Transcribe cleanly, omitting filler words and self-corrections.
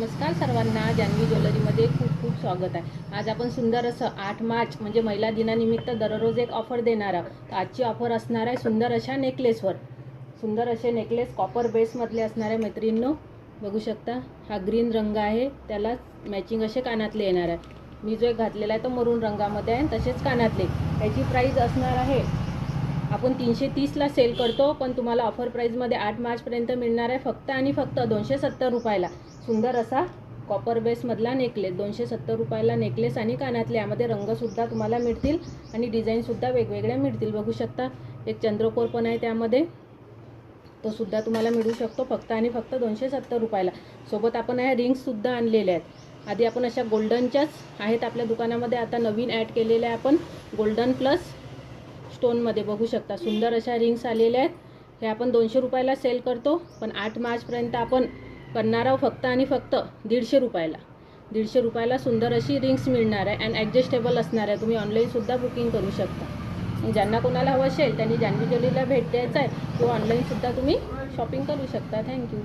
नमस्कार सर्वांना, जान्हवी ज्वेलरीमध्ये खूप खूप स्वागत आहे। आज आपण सुंदर असं 8 मार्च म्हणजे महिला दिनानिमित्त दररोज एक ऑफर देणार आहोत। तर आजची ऑफर असणार आहे सुंदर अशा नेकलेसवर। सुंदर असे नेकलेस कॉपर बेसमधले असणार आहे मैत्रिणींनो, बघू शकता। हा ग्रीन रंग आहे, त्याला मॅचिंग असे कानातले येणार आहे। मी जो एक घातलेला आहे तो मरून रंगामध्ये आहे, तसेच कानातले। याची प्राइस असणार आहे, आपण 330ला सेल करतो, पण तुम्हाला ऑफर प्राइसमध्ये 8 मार्चपर्यंत मिळणार आहे फक्त आणि फक्त 270 रुपयाला। सुंदर असा कॉपर बेसमधला नेकलेस 270 रुपयाला नेकलेस आणि कानातले। यामध्ये रंगसुद्धा तुम्हाला मिळतील आणि डिझाईनसुद्धा वेगवेगळ्या मिळतील, बघू शकता। एक चंद्रकोर पण आहे त्यामध्ये, तो सुद्धा तुम्हाला मिळू शकतो फक्त आणि फक्त 270 रुपयाला। सोबत आपण ह्या रिंग्ससुद्धा आणलेल्या आहेत। आधी आपण अशा गोल्डनच्याच आहेत आपल्या दुकानामध्ये, आता नवीन ॲड केलेल्या आहे आपण गोल्डन प्लस स्टोनमध्ये, बघू शकता। सुंदर अशा रिंग्स आलेल्या आहेत। हे आपण 200 रुपयाला सेल करतो, पण 8 मार्चपर्यंत आपण करणार आहोत फक्त आणि फक्त 150 रुपयाला। 150 रुपयाला सुंदर अशी रिंग्स मिळणार आहे अँड ॲडजस्टेबल असणार आहे। तुम्ही ऑनलाईनसुद्धा बुकिंग करू शकता। ज्यांना कोणाला हवं असेल त्यांनी जान्हवी ज्वेलरीला भेट द्यायचं आहे किंवा ऑनलाईनसुद्धा तुम्ही शॉपिंग करू शकता। थँक्यू।